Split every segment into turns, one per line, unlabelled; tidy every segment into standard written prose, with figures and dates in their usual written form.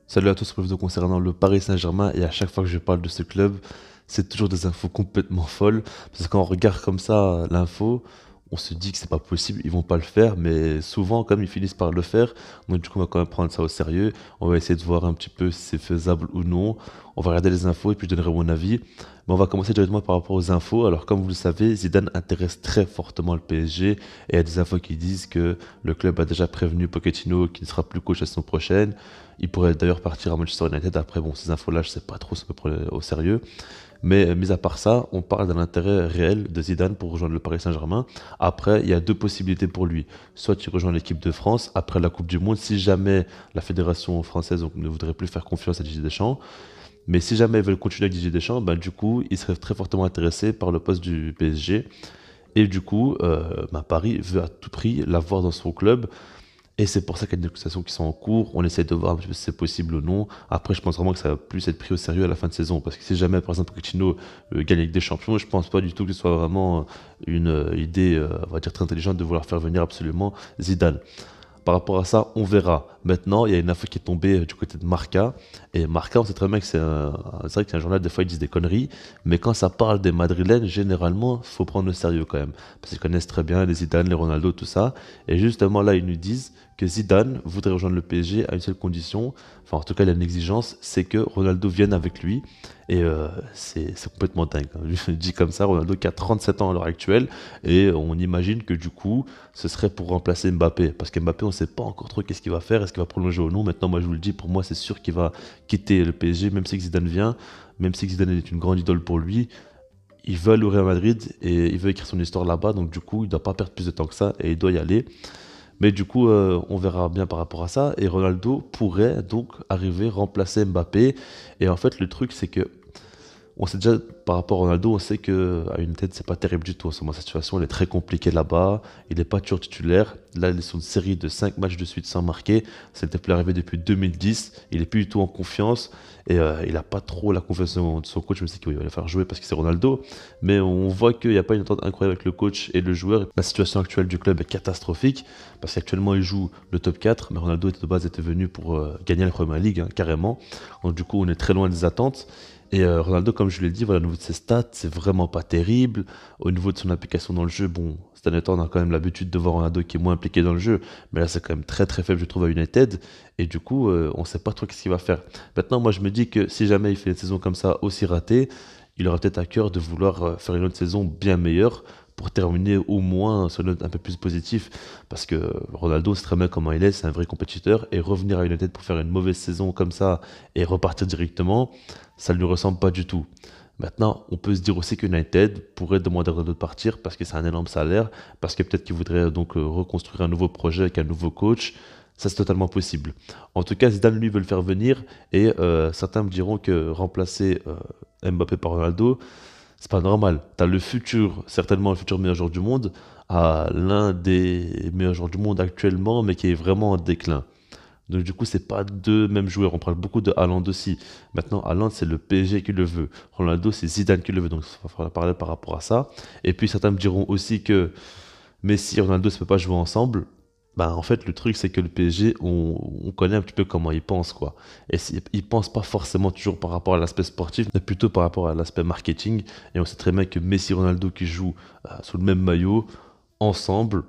Salut à tous pour le vidéo concernant le Paris Saint-Germain et à chaque fois que je parle de ce club, c'est toujours des infos complètement folles parce que quand on regarde comme ça l'info, on se dit que c'est pas possible, ils vont pas le faire, mais souvent comme ils finissent par le faire, donc du coup on va quand même prendre ça au sérieux, on va essayer de voir un petit peu si c'est faisable ou non, on va regarder les infos et puis je donnerai mon avis, mais on va commencer directement par rapport aux infos. Alors comme vous le savez, Zidane intéresse très fortement le PSG et il y a des infos qui disent que le club a déjà prévenu Pochettino qu'il ne sera plus coach la saison prochaine. Il pourrait d'ailleurs partir à Manchester United. Après, bon, ces infos-là, je sais pas trop si on peut prendre au sérieux. Mais mis à part ça, on parle d'un intérêt réel de Zidane pour rejoindre le Paris Saint-Germain. Après, il y a deux possibilités pour lui. Soit il rejoint l'équipe de France après la Coupe du Monde, si jamais la fédération française donc, ne voudrait plus faire confiance à Didier Deschamps. Mais si jamais ils veulent continuer avec Didier Deschamps, ben, du coup, il serait très fortement intéressé par le poste du PSG. Et du coup, ben, Paris veut à tout prix l'avoir dans son club. Et c'est pour ça qu'il y a des négociations qui sont en cours. On essaie de voir un petit peu si c'est possible ou non. Après, je pense vraiment que ça va plus être pris au sérieux à la fin de saison. Parce que si jamais, par exemple, Pochettino gagne avec des champions, je pense pas du tout que ce soit vraiment une idée, on va dire, très intelligente de vouloir faire venir absolument Zidane. Par rapport à ça, on verra. Maintenant, il y a une info qui est tombée du côté de Marca. Et Marca, on sait très bien que c'est vrai que c'est un journal, des fois ils disent des conneries. Mais quand ça parle des Madrilènes, généralement, il faut prendre au sérieux quand même. Parce qu'ils connaissent très bien les Zidane, les Ronaldo, tout ça. Et justement là, ils nous disent que Zidane voudrait rejoindre le PSG à une seule condition. Enfin, en tout cas, il a une exigence, c'est que Ronaldo vienne avec lui. Et c'est complètement dingue, hein. Je dis comme ça, Ronaldo qui a 37 ans à l'heure actuelle. Et on imagine que du coup, ce serait pour remplacer Mbappé. Parce qu'Mbappé, on ne sait pas encore trop qu'est-ce qu'il va faire, est-ce qu'il va prolonger ou non. Maintenant, moi je vous le dis, pour moi, c'est sûr qu'il va quitter le PSG, même si Zidane vient, même si Zidane est une grande idole pour lui. Il veut aller au Real Madrid et il veut écrire son histoire là-bas, donc du coup, il ne doit pas perdre plus de temps que ça et il doit y aller. Mais du coup, on verra bien par rapport à ça. Et Ronaldo pourrait donc arriver remplacer Mbappé. Et en fait, le truc, c'est que on sait déjà, par rapport à Ronaldo, on sait qu'à United, c'est pas terrible du tout en ce moment. Sa situation, elle est très compliquée là-bas. Il n'est pas toujours titulaire. Là, il est sur une série de 5 matchs de suite sans marquer. C'était plus arrivé depuis 2010. Il est plus du tout en confiance. Et il n'a pas trop la confiance de son coach, même si qu'il va le faire jouer parce que c'est Ronaldo. Mais on voit qu'il n'y a pas une entente incroyable avec le coach et le joueur. La situation actuelle du club est catastrophique. Parce qu'actuellement, il joue le top 4. Mais Ronaldo, de base, était venu pour gagner la Première Ligue, hein, carrément. Donc, du coup, on est très loin des attentes. Et Ronaldo, comme je l'ai dit, voilà, au niveau de ses stats, c'est vraiment pas terrible. Au niveau de son implication dans le jeu, bon, cette dernier temps, on a quand même l'habitude de voir Ronaldo qui est moins impliqué dans le jeu. Mais là, c'est quand même très très faible, je trouve, à United. Et du coup, on sait pas trop ce qu'il va faire. Maintenant, moi, je me dis que si jamais il fait une saison comme ça aussi ratée, il aura peut-être à cœur de vouloir faire une autre saison bien meilleure pour terminer au moins sur une note un peu plus positive. Parce que Ronaldo, c'est très bien comment il est, c'est un vrai compétiteur. Et revenir à United pour faire une mauvaise saison comme ça et repartir directement, ça ne lui ressemble pas du tout. Maintenant, on peut se dire aussi que United pourrait demander à Ronaldo de partir parce que c'est un énorme salaire, parce que peut-être qu'il voudrait donc reconstruire un nouveau projet avec un nouveau coach. Ça, c'est totalement possible. En tout cas, Zidane, lui, veut le faire venir et certains me diront que remplacer Mbappé par Ronaldo, c'est pas normal. T'as le futur, certainement le futur meilleur joueur du monde, à l'un des meilleurs joueurs du monde actuellement, mais qui est vraiment en déclin. Donc du coup, c'est pas deux mêmes joueurs. On parle beaucoup de Haaland aussi. Maintenant, Haaland, c'est le PSG qui le veut. Ronaldo, c'est Zidane qui le veut. Donc il va falloir parler par rapport à ça. Et puis certains me diront aussi que Messi et Ronaldo ne peuvent pas jouer ensemble. Ben, en fait, le truc, c'est que le PSG, on connaît un petit peu comment ils pensent, quoi. Et ils pensent pas forcément toujours par rapport à l'aspect sportif, mais plutôt par rapport à l'aspect marketing. Et on sait très bien que Messi et Ronaldo qui jouent sous le même maillot, ensemble,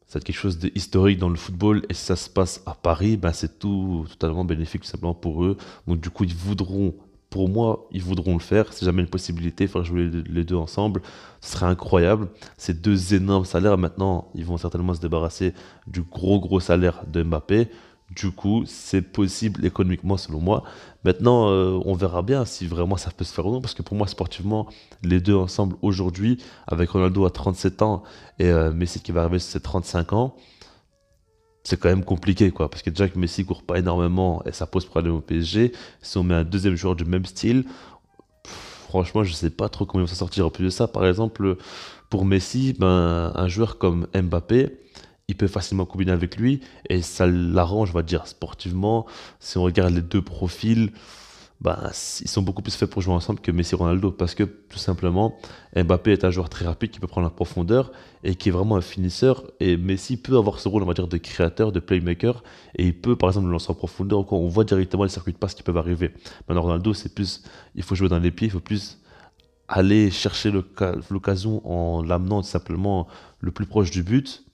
c'est quelque chose d'historique dans le football. Et si ça se passe à Paris, ben, c'est tout totalement bénéfique tout simplement pour eux. Donc du coup, ils voudront, pour moi, ils voudront le faire. Si jamais une possibilité, faire jouer les deux ensemble, ce serait incroyable. Ces deux énormes salaires, maintenant, ils vont certainement se débarrasser du gros salaire de Mbappé. Du coup, c'est possible économiquement selon moi. Maintenant, on verra bien si vraiment ça peut se faire ou non. Parce que pour moi, sportivement, les deux ensemble aujourd'hui, avec Ronaldo à 37 ans et Messi qui va arriver sur ses 35 ans, c'est quand même compliqué, quoi. Parce que déjà que Messi court pas énormément et ça pose problème au PSG. Si on met un deuxième joueur du même style, franchement, je sais pas trop comment il va s'en sortir. En plus de ça, par exemple, pour Messi, ben, un joueur comme Mbappé, il peut facilement combiner avec lui et ça l'arrange, on va dire, sportivement. Si on regarde les deux profils, bah, ils sont beaucoup plus faits pour jouer ensemble que Messi et Ronaldo parce que tout simplement, Mbappé est un joueur très rapide qui peut prendre la profondeur et qui est vraiment un finisseur. Et Messi peut avoir ce rôle, on va dire, de créateur, de playmaker et il peut, par exemple, le lancer en profondeur ou quoi. On voit directement les circuits de passe qui peuvent arriver. Maintenant, Ronaldo, c'est plus, il faut jouer dans les pieds, il faut plus aller chercher l'occasion en l'amenant tout simplement le plus proche du but.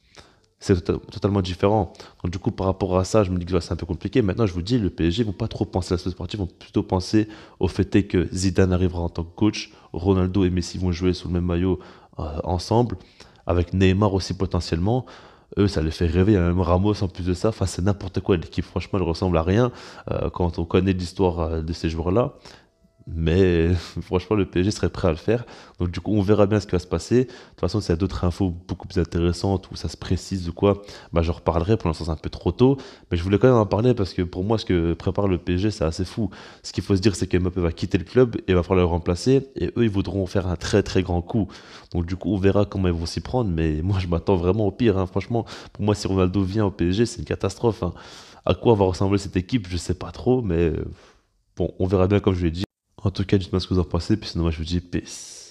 C'est totalement différent. Donc, du coup, par rapport à ça, je me dis que ouais, c'est un peu compliqué. Maintenant, je vous dis, le PSG ne vont pas trop penser à l'aspect sportif, vont plutôt penser au fait est que Zidane arrivera en tant que coach, Ronaldo et Messi vont jouer sous le même maillot ensemble, avec Neymar aussi potentiellement. Eux, ça les fait rêver. Il y a même Ramos en plus de ça. Enfin, c'est n'importe quoi. L'équipe, franchement, elle ressemble à rien quand on connaît l'histoire de ces joueurs-là. Mais franchement, le PSG serait prêt à le faire. Donc du coup, on verra bien ce qui va se passer. De toute façon, s'il y a d'autres infos beaucoup plus intéressantes où ça se précise ou quoi, bah, j'en reparlerai. Pour l'instant, c'est un peu trop tôt. Mais je voulais quand même en parler parce que pour moi, ce que prépare le PSG, c'est assez fou. Ce qu'il faut se dire, c'est qu'Mbappé va quitter le club et va falloir le remplacer. Et eux, ils voudront faire un très très grand coup. Donc du coup, on verra comment ils vont s'y prendre. Mais moi, je m'attends vraiment au pire, hein. Franchement, pour moi, si Ronaldo vient au PSG, c'est une catastrophe, hein. À quoi va ressembler cette équipe, je sais pas trop. Mais bon, on verra bien comme je l'ai dit. En tout cas, dites-moi ce que vous en pensez, puis sinon moi je vous dis peace.